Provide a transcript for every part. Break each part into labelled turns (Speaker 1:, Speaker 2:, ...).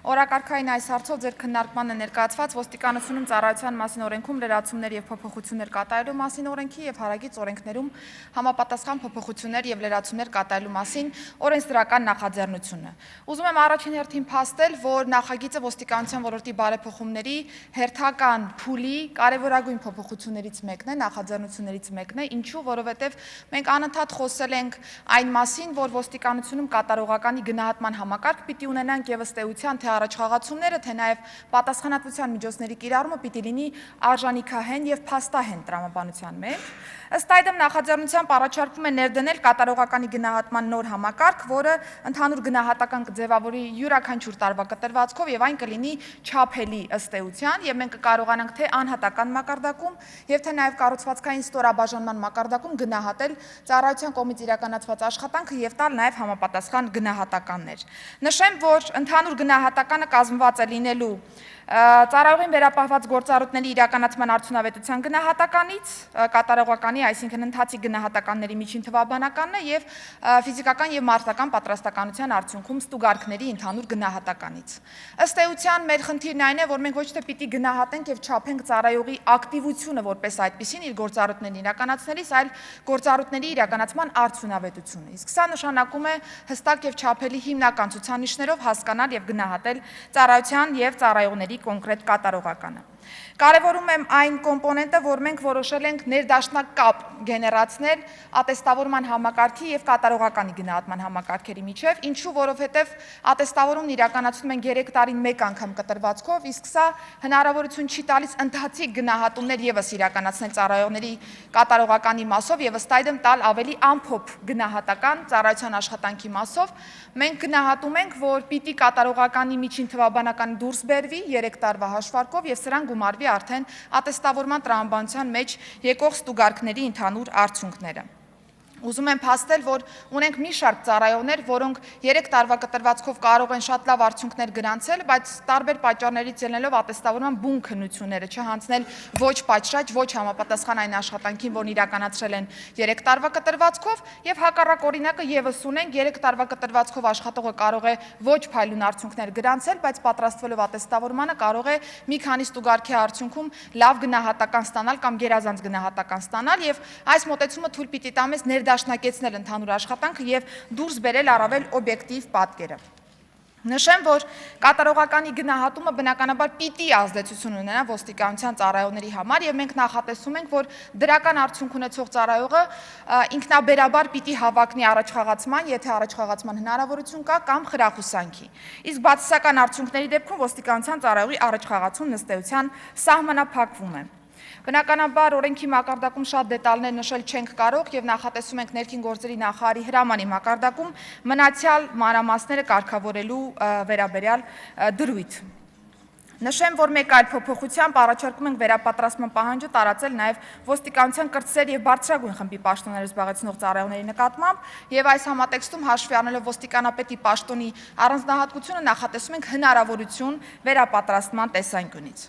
Speaker 1: Օրակարգային այս հարցով ձեր քննարկմանը ներկայացված ոստիկանությունում ծառայության մասին օրենքում լրացումներ եւ փոփոխություններ կատարելու մասին օրենքի եւ հարագից օրենքներում համապատասխան փոփոխություններ եւ լրացումներ կատարելու մասին օրենսդրական նախաձեռնությունը։ Ուզում եմ առաջին հերթին փաստել, որ նախագիծը ոստիկանության ոլորտի բարեփոխումների հերթական փուլի կարևորագույն փոփոխություններից մեկն է, նախաձեռնություններից մեկն է, ինչու, որովհետեւ մենք անընդհատ խոսել ենք այն մասին, որ ոստիկանությունում կատարողականի գնահատման համակարգ պիտի ունենանք եւ ըստ էության թե առաջխաղացումները, թե նաև պատասխանատվության միջոցների կիրառումը պիտի լինի արժանիքահեն եւ փաստահեն տրամաբանության մեջ։ Ըստ այդմ նախաձեռնությամբ առաջարկվում է ներդնել կատարողականի գնահատման նոր համակարգ, որը ընդհանուր գնահատական կձևավորի յուրաքանչյուր տարվա կտրվածքով եւ այն կլինի չափելի ըստ էության, եւ մենք կկարողանանք թե անհատական մակարդակում եւ թե նաև կառուցվածքային ստորաբաժանման մակարդակում գնահատել ծառայության կողմից իրականացված աշխատանքը եւ տալ նաև համապատասխան գնահատականներ։ Նշեմ, որ ընդհանուր գնահատականը կազմված է լինելու ծառայողին վերապահված գործառույթների իրականացման արդյունավետության գնահատականից, կատարողականի, այսինքն ընթացիկ գնահատականների միջին թվաբանականն է եւ ֆիզիկական եւ մարդկական պատրաստականության արդյունքում ստուգարքների ընդհանուր գնահատականից։ Ըստ էության մեր խնդիրն այն է, որ մենք ոչ թե պիտի գնահատենք եւ չափենք ծառայողի ակտիվությունը որպես այդպիսին իր գործառույթներն իրականացնելիս, այլ գործառույթների իրականացման արդյունավետությունը։ Իսկ սա նշանակում է հստակ եւ չափելի հիմնական ցուցանիշներով հասկանալ եւ գնահատել ծառայության եւ ծառայողների կոնկրետ կատարողականը։ Կարևորում եմ այն կոմպոնենտը, որ մենք որոշել ենք ներդաշնակ կապ գեներացնել ատեստավորման համակարգի եւ կատարողականի գնահատման համակարգերի միջև, ինչու, որովհետեւ ատեստավորումն իրականացնում են 3 տարին մեկ անգամ կտրվածքով, իսկ սա հնարավորություն չի տալիս ընթացիկ գնահատումներ եւս իրականացնել ծառայողների կատարողականի մասով եւ ըստ այդմ տալ ավելի ամփոփ գնահատական ծառայության աշխատանքի մասով։ Մենք գնահատում ենք, որ պիտի կատարողականի միջին թվաբանական դուրս բերվի 3 տարվա հաշվարկով եւ սրան գումարվի արդեն ատեստավորման տրամաբանության մեջ եկող ստուգարքների ընդհանուր արդյունքները։ Ուզում եմ փաստել, որ ունենք մի շարք ծառայողներ, որոնք 3 տարվա կտրվածքով կարող են շատ լավ արդյունքներ գրանցել, բայց տարբեր պատճառներից ելնելով ատեստավորման բուն քննությունները չհանձնել ոչ պատշաճ, ոչ համապատասխան այն աշխատանքին, որն իրականացրել են 3 տարվա կտրվածքով, եւ հակառակ օրինակը եւս ունենք 3 տարվա կտրվածքով աշխատողը կարող է ոչ փայլուն արդյունքներ գրանցել, բայց պատրաստվելով ատեստավորմանը կարող է մի քանի ստուգարքի արդյունքում լավ գնահատական ստանալ կամ գերազանց գնահատական ստանալ, եւ այս մոտեցումը թույլ պիտի տա մեզ ներդաշնակեցնել ընդհանուր աշխատանքը եւ դուրս բերել առավել օբյեկտիվ պատկերը։ Նշեմ, որ կատարողականի գնահատումը բնականաբար պիտի ազդեցություն ունենա ոստիկանության ծառայողների համար եւ մենք նախատեսում ենք, որ դրական արդյունք ունեցող ծառայողը ինքնաբերաբար պիտի հավակնի առաջխաղացման, եթե առաջխաղացման հնարավորություն կա, կամ խրախուսանքի։ Իսկ բացասական արդյունքների դեպքում ոստիկանության ծառայողի առաջխաղացումն ըստ էության սահմանափակվում է։ Բնականաբար օրենքի մակարդակում շատ դետալներ նշել չենք կարող եւ նախատեսում ենք ներքին գործերի նախարարի հրամանի մակարդակում մնացյալ մանրամասները կարգավորելու վերաբերյալ դրույթ։ Նշեմ, որ մեկ այլ փոփոխությամբ առաջարկում ենք վերապատրաստման պահանջը տարածել նաև ոստիկանության կրտսեր եւ բարձրագույն խմբի պաշտոններ զբաղեցնող ծառայողների նկատմամբ եւ այս համատեքստում հաշվի առնելով ոստիկանապետի պաշտոնի առանձնահատկությունը նախատեսում ենք հնարավորություն վերապատրաստման տեսանկյունից։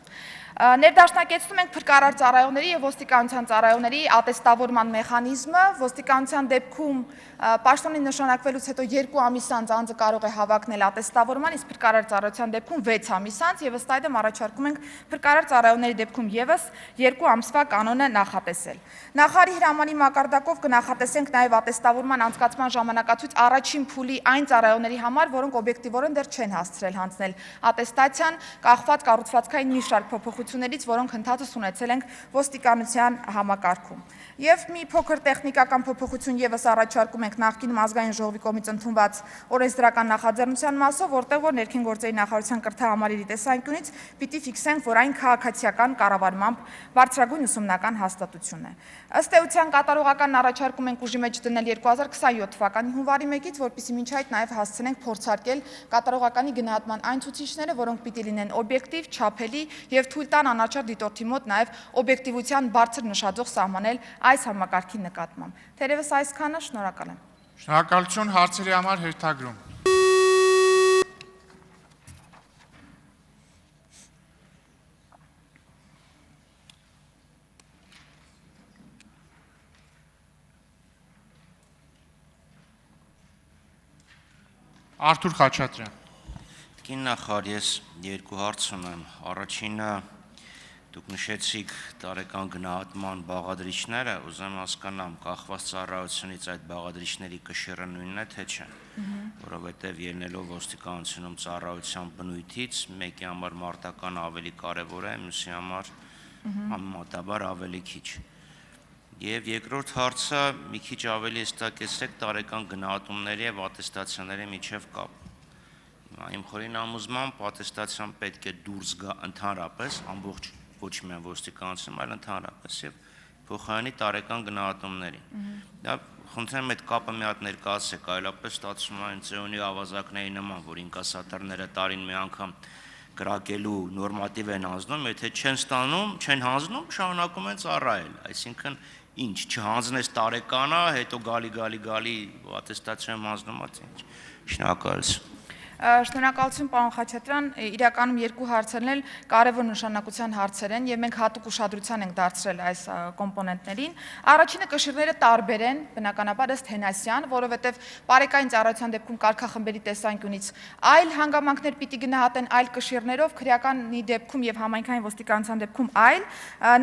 Speaker 1: Ներդաշնակեցնում ենք փրկարար ծառայողների եւ ոստիկանության ծառայողների ատեստավորման մեխանիզմը, ոստիկանության դեպքում պաշտոնին նշանակվելուց հետո 2 ամիս անց անձը կարող է հավակնել ատեստավորման, իսկ փրկարար ծառայության դեպքում 6 ամիս անց եւ ըստ այդմ առաջարկում ենք փրկարար ծառայողների դեպքում եւս 2 ամսվա կանոնը նախատեսել։ Նախարարի հրամանի մակարդակով կնախատեսենք նաեւ ատեստավորման անցկացման ժամանակացույց առաջին փուլի այն ծառայողների համար, որոնք օբյեկտիվորեն դեռ չեն հասցրել հանձնել ատեստացիան, կախված կառուցվածքային մի շարք փոփոխություններից, որոնք ընդհանրապես ունեցել ենք ոստիկանության համակարգում։ Եվ մի փոքր տեխնիկական փոփոխություն եւս առաջարկում ենք նախկին ազգային ժողովի կողմից ընդունված օրենսդրական նախաձեռնության մասով, որտեղ որ ներքին գործերի նախարարության կրթահամարերի տեսանկյունից պիտի ֆիքսենք, որ այն քաղաքացիական կառավարմամբ բարձրագույն ուսումնական հաստատություն է։ Ըստ էության կատարողականն առաջարկում ենք ուժի մեջ դնել 2027 թվականի հունվարի 1-ից, որպեսզի մինչ այդ նաեւ հասցնենք փորձարկել կատարողականի գնահատման այն ցուցիչները, որոնք պիտի լինեն օբյեկտիվ, չափելի եւ թույլ տան անաչառ դիտորդի մոտ նաեւ օբյեկտիվության բարձր նշաձող սահմանել այս համակարգի նկատմամբ։ Թերևս այսքանը, շնորհակալ եմ։
Speaker 2: Շնորհակալություն, հարցերի համար հերթագրում։ Արթուր Խաչատրյան։
Speaker 3: Կին նախարար, ես երկու հարց ունեմ։ Առաջինը դուք նշեցիք տարեկան գնահատման բաղադրիչները, ուզեմ հասկանամ, կախված ծառայությունից այդ բաղադրիչների կշիռը նույնն է, թե չէ, որովհետև ելնելով ոստիկանությունում ծառայության բնույթից, մեկի համար մարտական ավելի կարևոր է, մյուսի համար համեմատաբար ավելի քիչ։ Եվ երկրորդ հարցը մի քիչ ավելի հստակեցրեք տարեկան գնահատումների եւ ատեստացիաների միջև կապ։ Իմ խորին համոզմամբ ատեստացիան պետք է դուրս գա ընդհանրապես, ամբողջ ոչ միայն ոստիկանությունում, այլ ընդհանրապես եւ փոխարինի տարեկան գնահատումների։ Դա խնդրեմ այդ կապը մի հատ ներկայացեք, այլապես ստացվում է ինձ ավազակների նման, որ ինկասատորները տարին մի անգամ կրակելու նորմատիվ են հանձնում, եթե չեն ստանում, չեն հանձնում, շարունակում են ծառայել, այսինքն ինչ չհանձնես տարեկանը, հետո գալի ատեստացիան հանձնում է, ինչ։ Շնորհակալություն։
Speaker 1: Շնորհակալություն պարոն Խաչատրյան, իրականում երկու հարցերն էլ կարևոր նշանակության հարցեր են եւ մենք հատուկ ուշադրության ենք դարձրել այս կոմպոնենտներին։ Առաջինը կշիռները տարբեր են, բնականաբար ըստ Հենասյան, որովհետեւ բարեկային ծառայության դեպքում կարգախմբերի տեսանկյունից այլ հանգամանքներ պիտի գնահատեն այլ կշիռներով, քրեականի դեպքում եւ համայնքային ոստիկանության դեպքում այլ։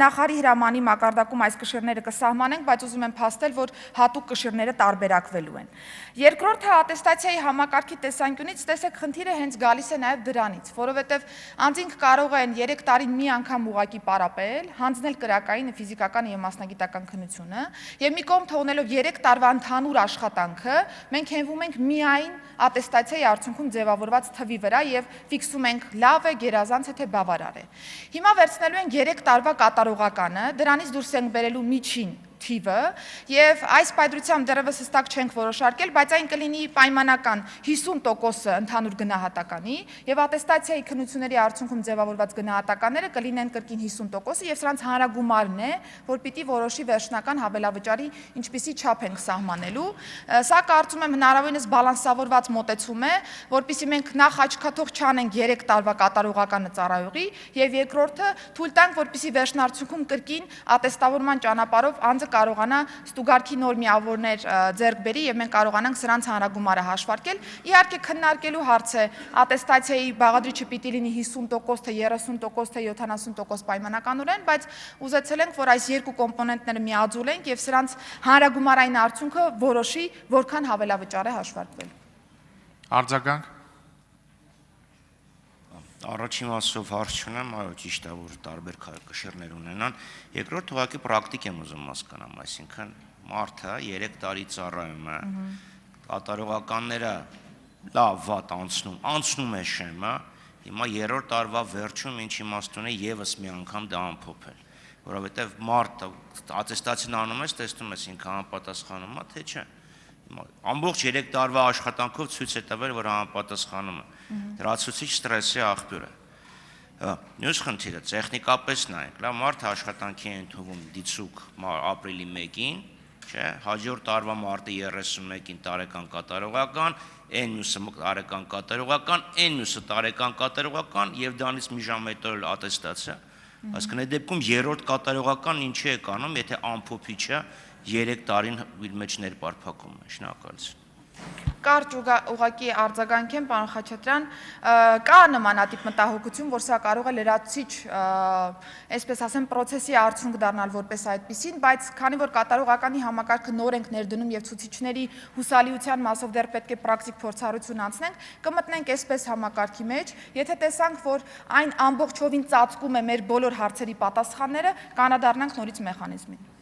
Speaker 1: Նախարարի հրամանի մակարդակում այս կշիռները կսահմանենք, բայց ուզում եմ փաստել, որ հատուկ կշիռները տարբերակվելու են։ Երկրորդը ատեստացիայի համակարգի տեսանկյունից խնդիրը հենց գալիս է նաև դրանից, որովհետև անձինք կարող են 3 տարին մի անգամ ուղղակի պարապել, հանձնել կրակային, ֆիզիկական եւ մասնագիտական քննությունը, եւ մի կողմ թողնելով 3 տարվա ընդհանուր աշխատանքը, մենք հենվում ենք միայն ատեստացիայի արդյունքում ձևավորված թվի վրա եւ ֆիքսում ենք լավ է, գերազանց է թե բավարար է։ Հիմա վերցնելու ենք 3 տարվա կատարողականը, դրանից դուրս ենք բերելու միջին թիվը եւ այս պայծրությամբ դեռևս հստակ չենք որոշարկել, բայց այն կլինի պայմանական 50% ընդհանուր գնահատականի եւ ատեստացիայի քննությունների արդյունքում ձևավորված գնահատականները կլինեն կրկին 50% եւ սրանց հանրագումարն է, որ պիտի որոշի վերջնական հավելավճարի ինչպիսի չափ ենք սահմանելու։ Սա կարծում եմ հնարավորինս բալանսավորված մոտեցում է, որpիսի մենք նախ աչքաթող չանենք 3 տարվա կատարողականը ծառայողի եւ երկրորդը թույլ տանք, որpիսի վերջնարդյունքում կրկին ատեստավորման ճանապարհով անձը կարողանա ստուգարքի նոր միավորներ ձեռք բերի եւ մենք կարողանանք սրանց հանրագումարը հաշվարկել։ Իհարկե քննարկելու հարց է ատեստացիայի բաղադրիչը պիտի լինի 50% թե 30% թե 70% պայմանականորեն, բայց ուզեցել ենք, որ այս երկու կոմպոնենտները միաձուլենք եւ սրանց հանրագումարային արդյունքը որոշի, որքան հավելավճար է հաշվարկվել։
Speaker 2: Արձագանք։
Speaker 3: Առաջին մասով հարց չունեմ, այո, ճիշտ է, որ տարբեր կշիռներ ունենան։ Երկրորդ ուղղակի պրակտիկ եմ ուզում հասկանամ, այսինքն մարդը 3 տարի ծառայում է, կատարողականները լավ վատ անցնում է շեմը, հիմա 3-րդ տարվա վերջում ինչ իմաստ ունի եւս մի անգամ դա ամփոփել, որովհետեւ մարդը ատեստացիան անում ես, տեսնում ես ինքը համապատասխանում է, թե չէ։ Ամբողջ 3 տարվա աշխատանքով ցույց է տվել, որ համապատասխանում է։ Լրացուցիչ ստրեսի աղբյուր է։ Մյուս խնդիրը տեխնիկապես նայեք, լավ մարդը աշխատանքի է ընդունվում դիցուկ ապրիլի 1-ին, չէ, հաջորդ տարվա մարտի 31-ին տարեկան կատարողական, այն մյուսը տարեկան կատարողական, այն մյուսը տարեկան կատարողական եւ դրանից մի ժամ հետո ատեստացիա։ Այսինքն այդ դեպքում 3-րդ կատարողական ինչի է կանում, եթե ամփոփիչը 3 տարին իր մեջ ներպարփակում է։ Շնորհակալություն։
Speaker 1: Կարճ ուղղակի արձագանք եմ, պարոն Խաչատրյան, կա նմանատիպ մտահոգություն, որ սա կարող է լրացուցիչ, այսպես ասեմ, process-ի արդյունք դառնալ որպես այդպիսին, բայց քանի որ կատարողականի համակարգը նոր ենք ներդնում եւ ցուցիչների հուսալիության մասով դեռ պետք է պրակտիկ փորձառություն անցնենք, կմտնենք այսպես համակարգի մեջ, եթե տեսանք, որ այն ամբողջովին ծածկում է մեր բոլոր հարցերի պատասխանները, կանադառնանք նորից մեխանիզմին։